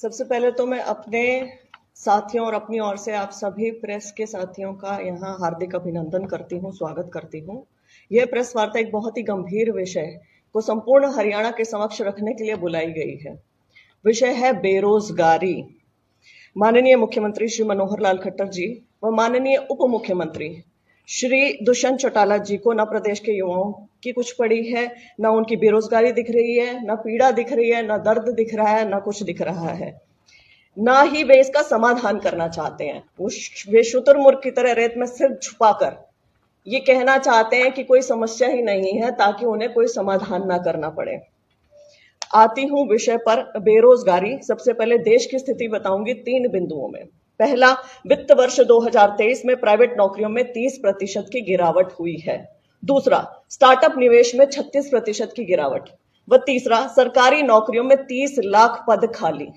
सबसे पहले तो मैं अपने साथियों और अपनी ओर से आप सभी प्रेस के साथियों का यहाँ हार्दिक अभिनंदन करती हूँ, स्वागत करती हूँ। यह प्रेस वार्ता एक बहुत ही गंभीर विषय को संपूर्ण हरियाणा के समक्ष रखने के लिए बुलाई गई है। विषय है बेरोजगारी। माननीय मुख्यमंत्री श्री मनोहर लाल खट्टर जी व माननीय उप मुख्यमंत्री श्री दुष्यंत चौटाला जी को न प्रदेश के युवाओं की कुछ पड़ी है, न उनकी बेरोजगारी दिख रही है, न पीड़ा दिख रही है, न दर्द दिख रहा है, न कुछ दिख रहा है, ना ही वे इसका समाधान करना चाहते हैं। वे शुतुरमुर्ग की तरह रेत में सिर छुपाकर ये कहना चाहते हैं कि कोई समस्या ही नहीं है ताकि उन्हें कोई समाधान ना करना पड़े। आती हूं विषय पर, बेरोजगारी। सबसे पहले देश की स्थिति बताऊंगी 3 बिंदुओं में। पहला, वित्त वर्ष 2023 में प्राइवेट नौकरियों में 30% की गिरावट हुई है। दूसरा, स्टार्टअप निवेश में 36% की गिरावट। व तीसरा, सरकारी नौकरियों में 30 लाख पद खाली।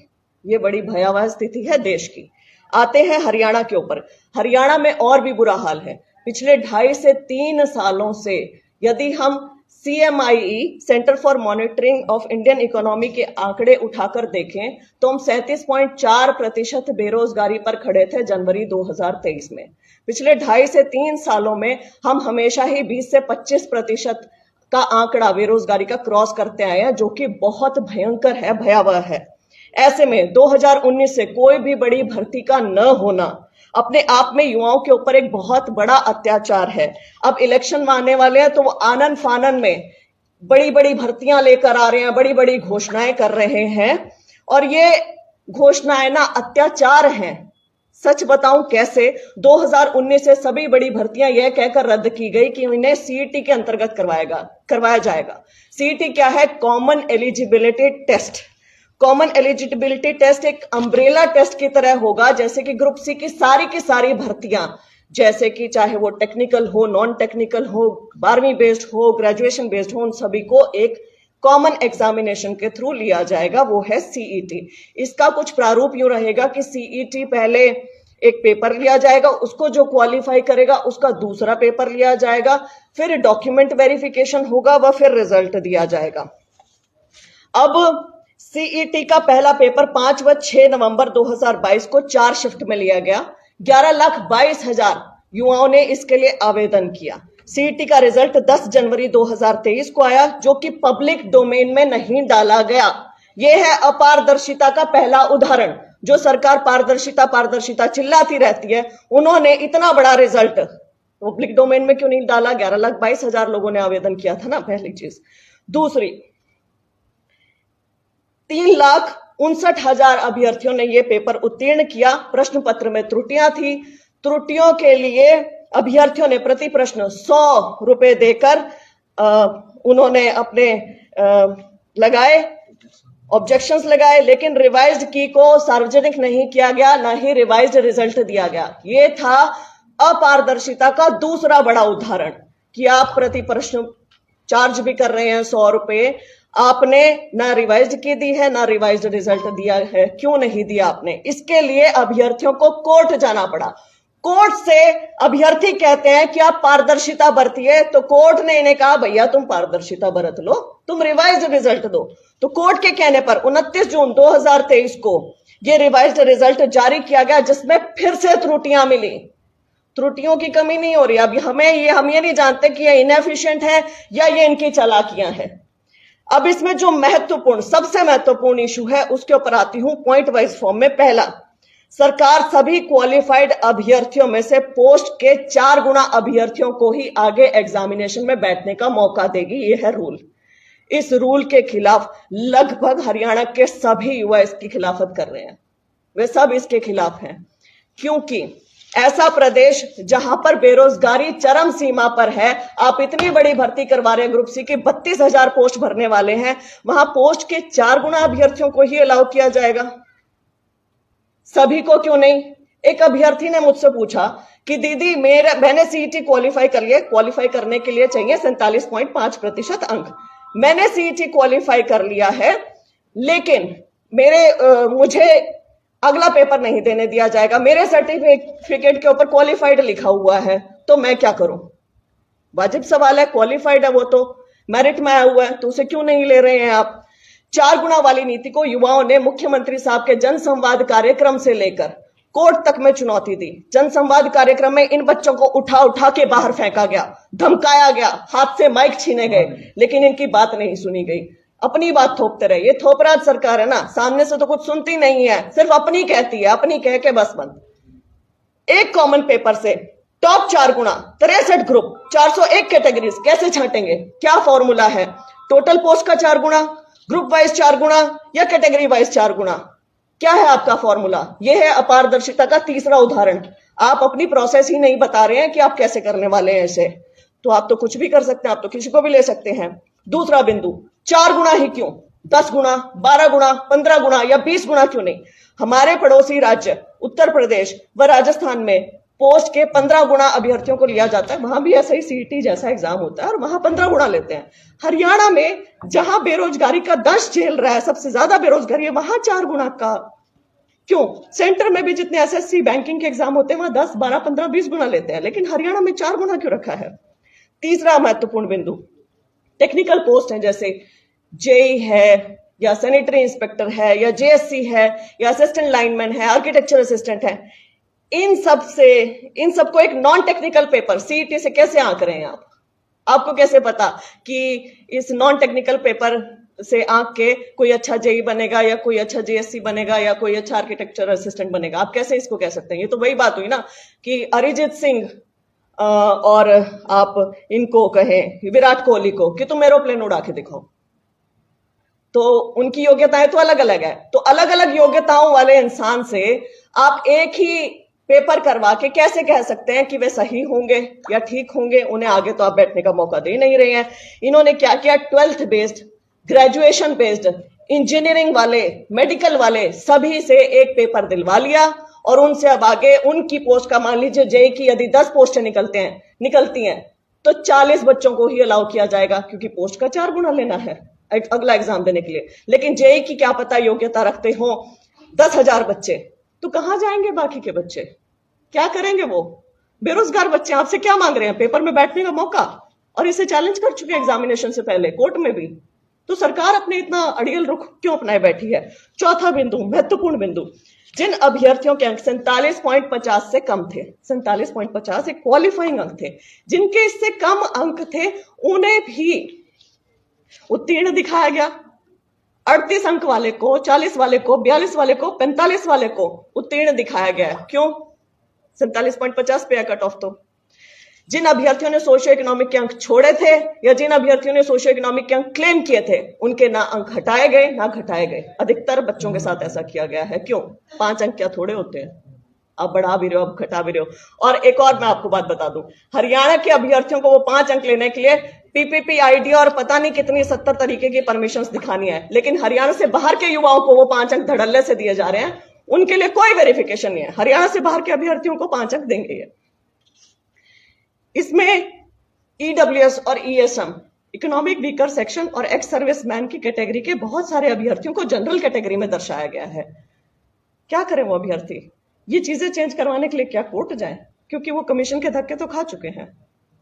ये बड़ी भयावह स्थिति है देश की। आते हैं हरियाणा के ऊपर। हरियाणा में और भी बुरा हाल है। पिछले 2.5 से 3 सालों से यदि हम CMIE centre for monitoring of Indian economy के आंकड़े उठाकर देखें तो हम 37.4% बेरोजगारी पर खड़े थे जनवरी 2023 में। पिछले 2.5 से 3 सालों में हम हमेशा ही 20 से 25% का आंकड़ा बेरोजगारी का क्रॉस करते आए हैं, जो कि बहुत भयंकर है, भयावह है। ऐसे में 2019 से कोई भी बड़ी भर्ती का न होना अपने आप में युवाओं के ऊपर एक बहुत बड़ा अत्याचार है। अब इलेक्शन आने वाले हैं तो वो आनन फानन में बड़ी बड़ी भर्तियां लेकर आ रहे हैं, बड़ी बड़ी घोषणाएं कर रहे हैं, और ये घोषणाएं ना अत्याचार हैं। सच बताऊं कैसे, 2019 से सभी बड़ी भर्तियां यह कहकर रद्द की गई कि इन्हें CET के अंतर्गत करवाया जाएगा। CET क्या है? Common eligibility test. Common eligibility test एक अम्ब्रेला टेस्ट की तरह होगा, जैसे कि ग्रुप सी की सारी भर्तियां, जैसे कि चाहे वो टेक्निकल हो, नॉन टेक्निकल हो, 12वीं बेस्ड हो, ग्रेजुएशन बेस्ड हो, उन सभी को एक कॉमन एग्जामिनेशन के थ्रू लिया जाएगा, वो है CET। इसका कुछ प्रारूप यूं रहेगा कि CET पहले एक पेपर लिया जाएगा, उसको जो क्वालिफाई करेगा उसका दूसरा पेपर लिया जाएगा, फिर डॉक्यूमेंट वेरिफिकेशन होगा व फिर रिजल्ट दिया जाएगा। अब CET का पहला पेपर 5 व 6 नवंबर 2022 को 4 शिफ्ट में लिया गया। 11,22,000 युवाओं ने इसके लिए आवेदन किया। CET का रिजल्ट 10 जनवरी 2023 को आया, जो कि पब्लिक डोमेन में नहीं डाला गया। यह है अपारदर्शिता का पहला उदाहरण। जो सरकार पारदर्शिता चिल्लाती रहती है, उन्होंने इतना बड़ा रिजल्ट पब्लिक डोमेन में क्यों नहीं डाला? 11,22,000 लोगों ने आवेदन किया था ना, पहली चीज। दूसरी, 3,59,000 अभ्यर्थियों ने यह पेपर उत्तीर्ण किया। प्रश्न पत्र में त्रुटियां थी। त्रुटियों के लिए अभ्यर्थियों ने प्रति प्रश्न 100 रुपए देकर उन्होंने अपने लगाए, ऑब्जेक्शंस लगाए, लेकिन रिवाइज्ड की को सार्वजनिक नहीं किया गया, ना ही रिवाइज्ड रिजल्ट दिया गया। यह था अपारदर्शिता का दूसरा बड़ा उदाहरण कि आप प्रति प्रश्न चार्ज भी कर रहे हैं 100 रुपए, आपने ना रिवाइज्ड की दी है, ना रिवाइज्ड रिजल्ट दिया है। क्यों नहीं दिया आपने? इसके लिए अभ्यर्थियों को कोर्ट जाना पड़ा। कोर्ट से अभ्यर्थी कहते हैं कि आप पारदर्शिता बरतिए, तो कोर्ट ने इन्हें कहा भैया तुम पारदर्शिता बरत लो, तुम रिवाइज्ड रिजल्ट दो। तो कोर्ट के कहने पर 29 जून 2023 को यह रिवाइज्ड रिजल्ट जारी किया गया, जिसमें फिर से त्रुटियां मिली। त्रुटियों की कमी नहीं हो रही। अब हम ये नहीं जानते कि ये इनएफिशिएंट है या ये इनकी चालाकियां हैं। अब इसमें जो सबसे महत्वपूर्ण इशू है, उसके ऊपर आती हूं पॉइंट वाइज फॉर्म में। पहला, सरकार सभी क्वालिफाइड अभ्यर्थियों में से पोस्ट के 4 गुना अभ्यर्थियों को ही आगे एग्जामिनेशन में बैठने का मौका देगी। यह है रूल। इस रूल के खिलाफ लगभग हरियाणा के सभी युवा इसकी खिलाफत कर रहे हैं। वे सब इसके खिलाफ हैं, क्योंकि ऐसा प्रदेश जहां पर बेरोजगारी चरम सीमा पर है, आप इतनी बड़ी भर्ती करवा रहे हैं, ग्रुप सी की 32,000 पोस्ट भरने वाले हैं, वहां पोस्ट के 4 गुना अभ्यर्थियों को ही अलाउ किया जाएगा, सभी को क्यों नहीं? एक अभ्यर्थी ने मुझसे पूछा कि दीदी मैंने CET क्वालिफाई कर लिया, क्वालिफाई करने के लिए चाहिए 47.5% अंक। मैंने CET क्वालिफाई कर लिया है, लेकिन मुझे अगला पेपर नहीं देने दिया जाएगा, मेरे सर्टिफिकेट के ऊपर क्वालिफाइड लिखा हुआ है, तो मैं क्या करूं? वाजिब सवाल है। क्वालिफाइड है वो, तो मेरिट में आया हुआ है, तो उसे क्यों नहीं ले रहे हैं आप? 4 गुना वाली नीति को युवाओं ने मुख्यमंत्री साहब के जनसंवाद कार्यक्रम से लेकर कोर्ट तक में चुनौती दी। जनसंवाद कार्यक्रम में इन बच्चों को उठा उठा के बाहर फेंका गया, धमकाया गया, हाथ से माइक छीने गए, लेकिन इनकी बात नहीं सुनी गई। अपनी बात थोपते रहे। ये थोपराज सरकार है ना, सामने से तो कुछ सुनती नहीं है, सिर्फ अपनी कहती है, अपनी कह के बस बंद। एक कॉमन पेपर से टॉप 4 गुना, 63 ग्रुप, 401 कैटेगरीज कैसे छांटेंगे? क्या फॉर्मूला है? टोटल पोस्ट का 4 गुना, ग्रुप वाइज 4 गुना या कैटेगरी वाइज 4 गुना? क्या है आपका फॉर्मूला? यह है अपारदर्शिता का तीसरा उदाहरण। आप अपनी प्रोसेस ही नहीं बता रहे हैं कि आप कैसे करने वाले हैं इसे। तो आप तो कुछ भी कर सकते हैं, आप तो किसी को भी ले सकते हैं। दूसरा बिंदु, 4 गुना ही क्यों? 10 गुना, 12 गुना, 15 गुना या 20 गुना क्यों नहीं? हमारे पड़ोसी राज्य उत्तर प्रदेश व राजस्थान में पोस्ट के 15 गुना अभ्यर्थियों को लिया जाता है। वहां भी ऐसा ही सीईटी जैसा एग्जाम होता है और वहां 15 गुना लेते हैं। हरियाणा में जहां बेरोजगारी का दंश झेल रहा है, सबसे ज्यादा बेरोजगारी है, वहां 4 गुना का क्यों? सेंटर में भी जितने एसएससी बैंकिंग के एग्जाम होते हैं वहां 10, 12, 15, 20 गुना लेते हैं, लेकिन हरियाणा में 4 गुना क्यों रखा है? तीसरा महत्वपूर्ण बिंदु, टेक्निकल पोस्ट है जैसे जेई है या सैनिटरी इंस्पेक्टर है या जेएससी है या असिस्टेंट लाइनमैन है, आर्किटेक्चर असिस्टेंट है, इन सबको एक नॉन टेक्निकल पेपर सीईटी से कैसे आंक रहे हैं आप? आपको कैसे पता कि इस नॉन टेक्निकल पेपर से आंक के कोई अच्छा जेई बनेगा या कोई अच्छा जेएससी बनेगा या कोई अच्छा आर्किटेक्चर असिस्टेंट बनेगा? आप कैसे इसको कह सकते हैं? ये तो वही बात हुई ना कि अरिजीत सिंह और आप इनको कहें विराट कोहली को कि तुम एरोप्लेन उड़ा के दिखाओ, तो उनकी योग्यताएं तो अलग अलग है। तो अलग अलग योग्यताओं वाले इंसान से आप एक ही पेपर करवा के कैसे कह सकते हैं कि वे सही होंगे या ठीक होंगे? उन्हें आगे तो आप बैठने का मौका दे नहीं रहे हैं। इन्होंने क्या किया? 12th based, graduation based, engineering वाले, मेडिकल वाले सभी से एक पेपर दिलवा लिया और उनसे अब आगे उनकी पोस्ट का, मान लीजिए जेई की यदि 10 पोस्टें निकलती हैं तो 40 बच्चों को ही अलाउ किया जाएगा, क्योंकि पोस्ट का 4 गुना लेना है अगला एग्जाम देने के लिए। लेकिन जेई की क्या पता योग्यता रखते हो 10,000 बच्चे, तो कहां जाएंगे बाकी के बच्चे? क्या करेंगे वो बेरोजगार बच्चे? आपसे क्या मांग रहे हैं? पेपर में बैठने का मौका, और इसे चैलेंज कर चुके हैं एग्जामिनेशन से पहले कोर्ट में भी। तो सरकार अपने इतना अड़ियल रुख क्यों अपनाए बैठी है? चौथा बिंदु, महत्वपूर्ण बिंदु, जिन अभ्यर्थियों के अंक 47.50 से कम थे, 47.50 एक क्वालिफाइंग अंक थे, जिनके इससे कम अंक थे उन्हें भी उत्तीर्ण दिखाया गया। 38 अंक वाले को, 40 वाले को, 42 वाले को, 45 वाले को उत्तीर्ण दिखाया गया है। क्यों? 47.50 पे है कट ऑफ। तो जिन अभ्यर्थियों ने सोशियो इकोनॉमिक के अंक छोड़े थे या जिन अभ्यर्थियों ने सोशियो इकोनॉमिक के अंक क्लेम किए थे, उनके ना अंक हटाए गए ना घटाए गए। अधिकतर बच्चों के साथ ऐसा किया गया है। क्यों? 5 अंक क्या थोड़े होते हैं? आप बढ़ा भी रहे हो, आप घटा भी रहे हो। और एक और मैं आपको बात बता दूं, हरियाणा के अभ्यर्थियों को वो 5 अंक लेने के लिए पीपीपी आईडी और पता नहीं कितनी 70 तरीके की परमिशंस दिखानी है, लेकिन हरियाणा से बाहर के युवाओं को वो 5 अंक धड़ल्ले से दिए जा रहे हैं। उनके लिए कोई वेरिफिकेशन नहीं है। हरियाणा से बाहर के अभ्यर्थियों को 5 अंक देंगे ये। इसमें ईडब्ल्यूएस और ईएसएम, इकोनॉमिक वीकर सेक्शन और एक्स सर्विसमैन की कैटेगरी के बहुत सारे अभ्यर्थियों को जनरल कैटेगरी में दर्शाया गया है। क्या करें वो अभ्यर्थी? ये चीजें चेंज करवाने के लिए क्या कोर्ट जाएं? क्योंकि वो कमीशन के धक्के तो खा चुके हैं।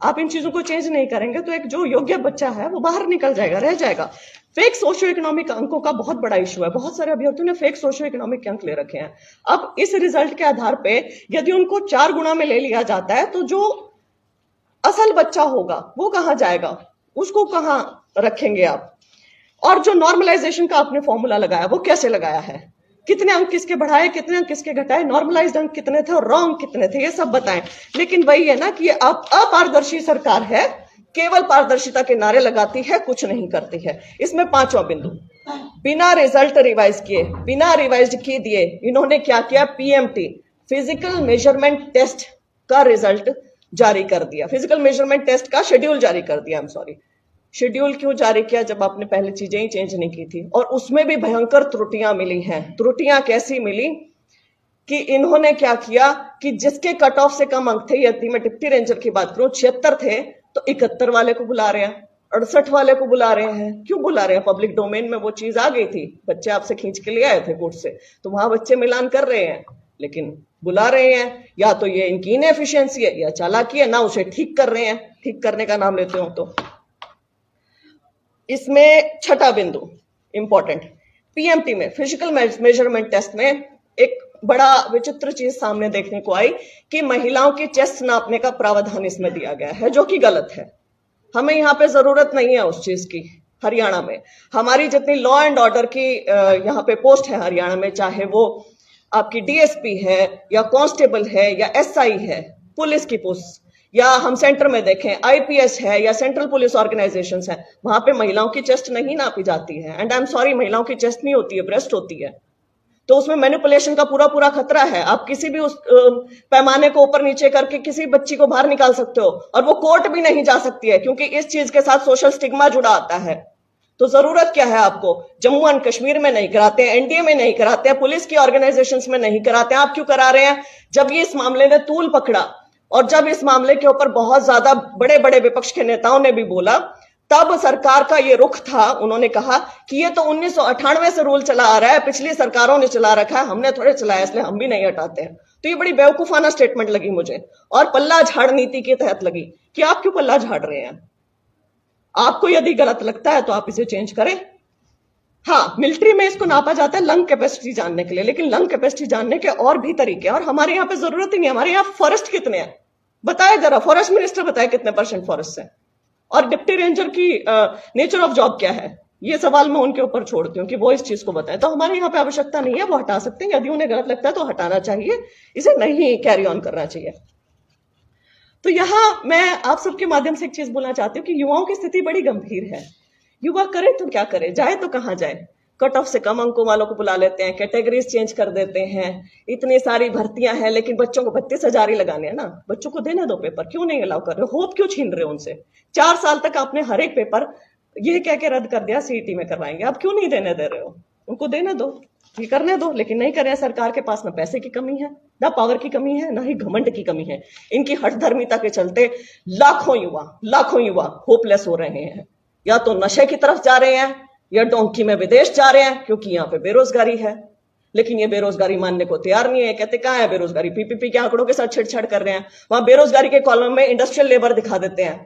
आप इन चीजों को चेंज नहीं करेंगे तो एक जो योग्य बच्चा है वो बाहर निकल जाएगा, रह जाएगा। फेक सोशियो इकोनॉमिक अंकों का बहुत बड़ा इशू है। बहुत सारे अभ्यर्थियों ने फेक सोशियो इकोनॉमिक अंक ले रखे हैं। अब इस रिजल्ट के आधार पे यदि उनको 4 गुना में ले लिया जाता है तो जो असल बच्चा होगा वो कहां जाएगा? उसको कहां रखेंगे आप? और जो नॉर्मलाइजेशन का आपने फॉर्मूला लगाया वो कैसे लगाया है? कितने अंक किसके बढ़ाए, कितने अंक किसके घटाए, नॉर्मलाइज्ड अंक कितने थे और रॉन्ग कितने थे, ये सब बताएं। लेकिन वही है ना कि ये अपारदर्शी सरकार है, केवल पारदर्शिता के नारे लगाती है, कुछ नहीं करती है। इसमें 5वां बिंदु, बिना रिजल्ट रिवाइज किए, बिना रिवाइज किए दिए इन्होंने क्या किया? पीएमटी, फिजिकल मेजरमेंट टेस्ट का रिजल्ट जारी कर दिया। फिजिकल मेजरमेंट टेस्ट का शेड्यूल जारी कर दिया। आई एम सॉरी, शेड्यूल क्यों जारी किया जब आपने पहले चीजें ही चेंज नहीं की थी? और उसमें भी भयंकर त्रुटियां मिली हैं। त्रुटियां कैसी मिली कि इन्होंने क्या किया कि जिसके कट ऑफ से कम अंक थे, यदि मैं डिप्टी रेंजर की बात करूं 76 थे, तो 71 वाले को बुला रहे हैं, 68 वाले को बुला रहे हैं। क्यों बुला रहे हैं? पब्लिक डोमेन में वो चीज आ गई थी, बच्चे आपसे खींच के ले आए थे कोर्ट से, तो वहां बच्चे मिलान कर रहे हैं, लेकिन बुला रहे हैं। या तो ये इनकी इनएफिशिएंसी है या चालाकी है, ना उसे ठीक कर रहे हैं, ठीक करने का नाम लेते हो तो। इसमें 6ठा बिंदु, इंपॉर्टेंट, पीएमटी में फिजिकल मेजरमेंट टेस्ट में एक बड़ा विचित्र चीज सामने देखने को आई कि महिलाओं की चेस्ट नापने का प्रावधान इसमें दिया गया है, जो कि गलत है। हमें यहाँ पे जरूरत नहीं है उस चीज की। हरियाणा में हमारी जितनी लॉ एंड ऑर्डर की यहाँ पे पोस्ट है हरियाणा में, चाहे वो आपकी डीएसपी है या कांस्टेबल है या एसआई है, पुलिस की पोस्ट, या हम सेंटर में देखें आईपीएस है या सेंट्रल पुलिस ऑर्गेनाइजेशंस है, वहां पे महिलाओं की चेस्ट नहीं नापी जाती है। एंड आई एम सॉरी, महिलाओं की चेस्ट नहीं होती है, ब्रेस्ट होती है। तो उसमें मैनिपुलेशन का पूरा पूरा खतरा है। आप किसी भी उस पैमाने को ऊपर नीचे करके किसी बच्ची को बाहर निकाल सकते हो, और वो कोर्ट भी नहीं जा सकती है, क्योंकि इस चीज के साथ सोशल स्टिग्मा जुड़ा आता है। तो जरूरत क्या है आपको? जम्मू एंड कश्मीर में नहीं कराते हैं, एनडीए में नहीं कराते हैं, पुलिस की ऑर्गेनाइजेशंस में नहीं कराते हैं, आप क्यों करा रहे हैं? जब ये इस मामले ने तूल पकड़ा और जब इस मामले के ऊपर बहुत ज्यादा बड़े बड़े विपक्ष के नेताओं ने भी बोला, तब सरकार का ये रुख था। उन्होंने कहा कि ये तो 1998 से रूल चला आ रहा है, पिछली सरकारों ने चला रखा है, हमने थोड़े चलाया, इसलिए हम भी नहीं हटाते हैं। तो ये बड़ी बेवकूफाना स्टेटमेंट लगी मुझे, और पल्ला झाड़ नीति के तहत लगी कि आप क्यों पल्ला झाड़ रहे हैं? आपको यदि गलत लगता है तो आप इसे चेंज करें। हाँ, मिलिट्री में इसको नापा जाता है लंग कैपेसिटी जानने के लिए, लेकिन लंग कैपेसिटी जानने के और भी तरीके हैं, और हमारे यहाँ पे जरूरत ही नहीं। हमारे यहाँ फॉरेस्ट कितने हैं बताए जरा, फॉरेस्ट मिनिस्टर बताए कितने % फॉरेस्ट है, और डिप्टी रेंजर की नेचर ऑफ जॉब क्या है? ये सवाल मैं उनके ऊपर छोड़ती हूँ कि वो इस चीज को बताएं। तो हमारे यहाँ पे आवश्यकता नहीं है, वो हटा सकते हैं, यदि उन्हें गलत लगता है तो हटाना चाहिए, इसे नहीं कैरी ऑन करना चाहिए। तो यहां मैं आप सबके माध्यम से एक चीज बोलना चाहती हूँ कि युवाओं की स्थिति बड़ी गंभीर है। युवा करे तो क्या करे, जाए तो कहां जाए? कट ऑफ से कम अंकों वालों को बुला लेते हैं, कैटेगरीज चेंज कर देते हैं, इतनी सारी भर्तियां हैं, लेकिन बच्चों को 32,000 ही लगाने हैं ना। बच्चों को देने दो पेपर, क्यों नहीं अलाउ कर रहे हो? होप क्यों छीन रहे हो उनसे? 4 साल तक आपने हर एक पेपर ये कह के रद्द कर दिया सीईटी में करवाएंगे, आप क्यों नहीं देने दे रहे हो? उनको देने दो, ये करने दो, लेकिन नहीं कर रहे हैं। सरकार के पास न पैसे की कमी है, न पावर की कमी है, न ही घमंड की कमी है। इनकी हठधर्मिता के चलते लाखों युवा होपलेस हो रहे हैं, या तो नशे की तरफ जा रहे हैं या डोंकी में विदेश जा रहे हैं, क्योंकि यहाँ पे बेरोजगारी है। लेकिन ये बेरोजगारी मानने को तैयार नहीं है, कहते कहाँ है बेरोजगारी? पीपीपी के आंकड़ों के साथ छेड़छाड़ कर रहे हैं। वहां बेरोजगारी के कॉलम में इंडस्ट्रियल लेबर दिखा देते हैं,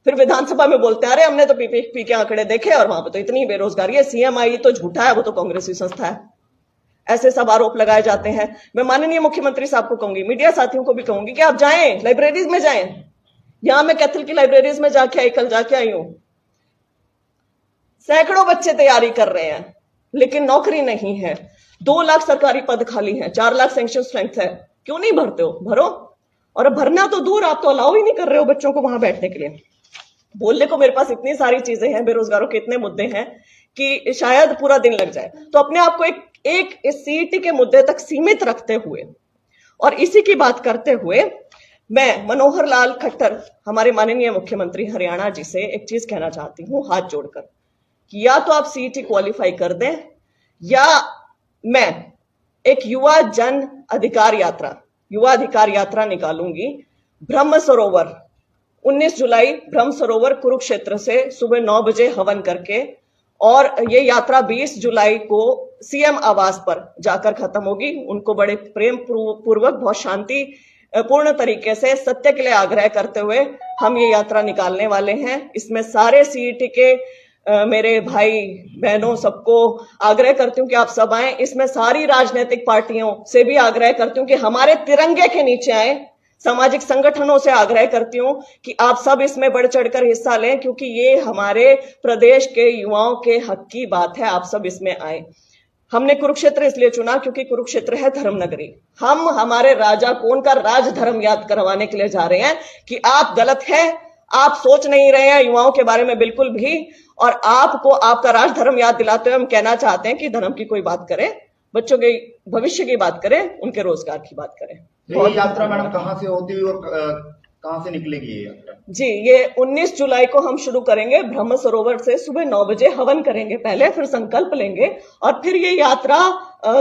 फिर विधानसभा में बोलते हैं अरे हमने तो पीपीपी के आंकड़े देखे और वहां पे तो इतनी बेरोजगारी है, सीएमआई तो झूठा है, वो तो कांग्रेसी संस्था है। ऐसे सब आरोप लगाए जाते हैं। मैं माननीय मुख्यमंत्री साहब को कहूंगी, मीडिया साथियों को भी कहूंगी कि आप जाएं, लाइब्रेरीज में जाएं। यहां मैं कैथल की लाइब्रेरीज में जाके आई, कल जाके आई हूं। सैकड़ों बच्चे तैयारी कर रहे हैं, लेकिन नौकरी नहीं है। 2 लाख सरकारी पद खाली हैं, 4 लाख सैंक्शन स्ट्रेंथ है, क्यों नहीं भरते हो? भरो। और भरना तो दूर, आप तो अलाउ ही नहीं कर रहे हो बच्चों को वहां बैठने के लिए। बोलने को मेरे पास इतनी सारी चीजें हैं, बेरोजगारों के इतने मुद्दे हैं कि शायद पूरा दिन लग जाए। तो अपने आप को एक इस सीईटी के मुद्दे तक सीमित रखते हुए और इसी की बात करते हुए मैं मनोहर लाल खट्टर, हमारे माननीय मुख्यमंत्री हरियाणा जी से एक चीज कहना चाहती हूँ हाथ जोड़कर, कि या तो आप सीईटी क्वालिफाई कर दें, या मैं एक युवा अधिकार यात्रा निकालूंगी ब्रह्म सरोवर 19 जुलाई ब्रह्म सरोवर कुरुक्षेत्र से सुबह 9 बजे हवन करके, और ये यात्रा 20 जुलाई को सीएम आवास पर जाकर खत्म होगी। उनको बड़े प्रेम पूर्वक, बहुत शांति पूर्ण तरीके से, सत्य के लिए आग्रह करते हुए हम ये यात्रा निकालने वाले हैं। इसमें सारे सीईटी के मेरे भाई बहनों सबको आग्रह करती हूँ कि आप सब आए। इसमें सारी राजनीतिक पार्टियों से भी आग्रह करती हूँ कि हमारे तिरंगे के नीचे आए। सामाजिक संगठनों से आग्रह करती हूँ कि आप सब इसमें बढ़ चढ़कर हिस्सा लें, क्योंकि ये हमारे प्रदेश के युवाओं के हक की बात है। आप सब इसमें आए। हमने कुरुक्षेत्र इसलिए चुना क्योंकि कुरुक्षेत्र है धर्म नगरी। हम हमारे राजा कौन का राज धर्म याद करवाने के लिए जा रहे हैं कि आप गलत हैं, आप सोच नहीं रहे हैं युवाओं के बारे में बिल्कुल भी, और आपको आपका राज धर्म याद दिलाते हुए हम कहना चाहते हैं कि धर्म की कोई बात करे, बच्चों के भविष्य की बात करें, उनके रोजगार की बात करें। ये यात्रा मैडम कहाँ से होती है और कहाँ से निकलेगी ये यात्रा? जी, ये 19 जुलाई को हम शुरू करेंगे ब्रह्म सरोवर से, सुबह 9 बजे हवन करेंगे पहले, फिर संकल्प लेंगे, और फिर ये यात्रा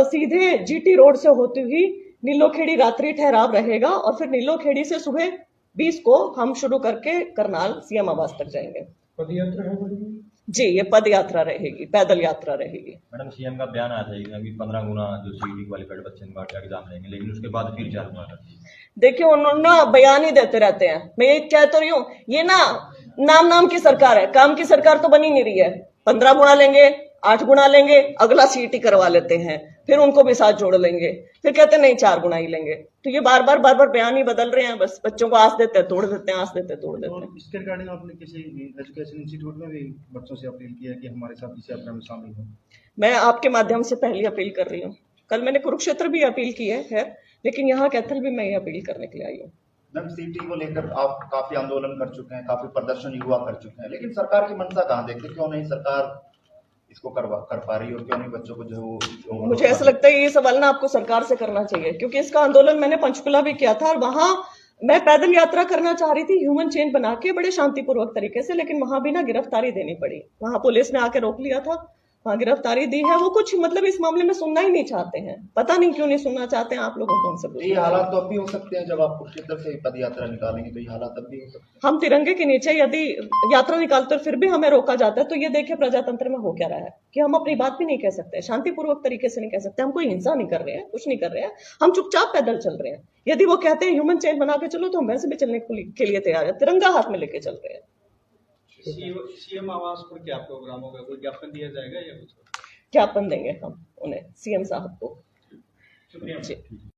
सीधे जीटी रोड से होती हुई नीलोखेड़ी रात्रि ठहराव रहेगा, और फिर नीलोखेड़ी से सुबह 20 को हम शुरू करके करनाल सीएम आवास तक जाएंगे। पद यात्रा है जी, ये पद यात्रा रहेगी, पैदल यात्रा रहेगी। मैडम, सीएम का बयान आया था कि 15 गुना जो सीईटी क्वालिफाइड बच्चे एग्जाम लेंगे, लेकिन उसके बाद फिर 4 गुना कर दिए। देखिए, उन्होंने ना बयान ही देते रहते हैं। मैं ये कह तो रही हूँ, ये ना नाम की सरकार है, काम की सरकार तो बनी नहीं रही है। 15 गुना लेंगे, 8 गुना लेंगे, अगला सीटी करवा लेते हैं, फिर उनको भी साथ जोड़ लेंगे, फिर कहते हैं नहीं 4 गुना ही लेंगे। तो ये बार बार बयान ही बदल रहे हैं, बस बच्चों को आस देते हैं तोड़ देते हैं, आस देते हैं तोड़ देते हैं। और इसके रिगार्डिंग आपने किसी एजुकेशन इंस्टीट्यूट में भी बच्चों से अपील की है कि हमारे साथ इस यात्रा में शामिल हो? मैं आपके माध्यम से पहली अपील कर रही हूँ। कल मैंने कुरुक्षेत्र भी अपील की है खैर, लेकिन यहाँ कैथल भी मैं ये अपील करने के लिए आई हूँ। मैम सीटी को लेकर आप काफी आंदोलन कर चुके हैं, काफी प्रदर्शन युवा कर चुके हैं, लेकिन सरकार की मंशा कहाँ देखते, क्यों नहीं सरकार इसको कर पा रही और क्यों नहीं बच्चों को जो मुझे ऐसा लगता है ये सवाल ना आपको सरकार से करना चाहिए, क्योंकि इसका आंदोलन मैंने पंचकुला भी किया था और वहां मैं पैदल यात्रा करना चाह रही थी ह्यूमन चेन बना के बड़े शांतिपूर्वक तरीके से, लेकिन वहां भी ना गिरफ्तारी देनी पड़ी। वहां पुलिस ने आके रोक लिया था, वहां गिरफ्तारी दी है। वो कुछ मतलब इस मामले में सुनना ही नहीं चाहते हैं, पता नहीं क्यों नहीं सुनना चाहते हैं। आप लोगों को उनसे ये हालात तो अब भी हो सकते हैं, जब आप कुरुक्षेत्र से पद यात्रा निकालेंगे तो ये हालात अब भी हो सकते हैं। हम तिरंगे के नीचे यदि यात्रा निकालते और फिर भी हमें रोका जाता है तो ये देखिए प्रजातंत्र में हो क्या रहा है कि हम अपनी बात भी नहीं कह सकते, शांतिपूर्वक तरीके से नहीं कह सकते। हम कोई हिंसा नहीं कर रहे हैं, कुछ नहीं कर रहे हैं, हम चुपचाप पैदल चल रहे हैं। यदि वो कहते हैं ह्यूमन चेन बना के चलो तो हम वैसे भी चलने के लिए तैयार है, तिरंगा हाथ में लेके चल रहे हैं। सीएम आवास पर क्या प्रोग्राम होगा, कोई ज्ञापन दिया जाएगा या कुछ? ज्ञापन देंगे हम उन्हें, सीएम साहब को। शुक्रिया। जी।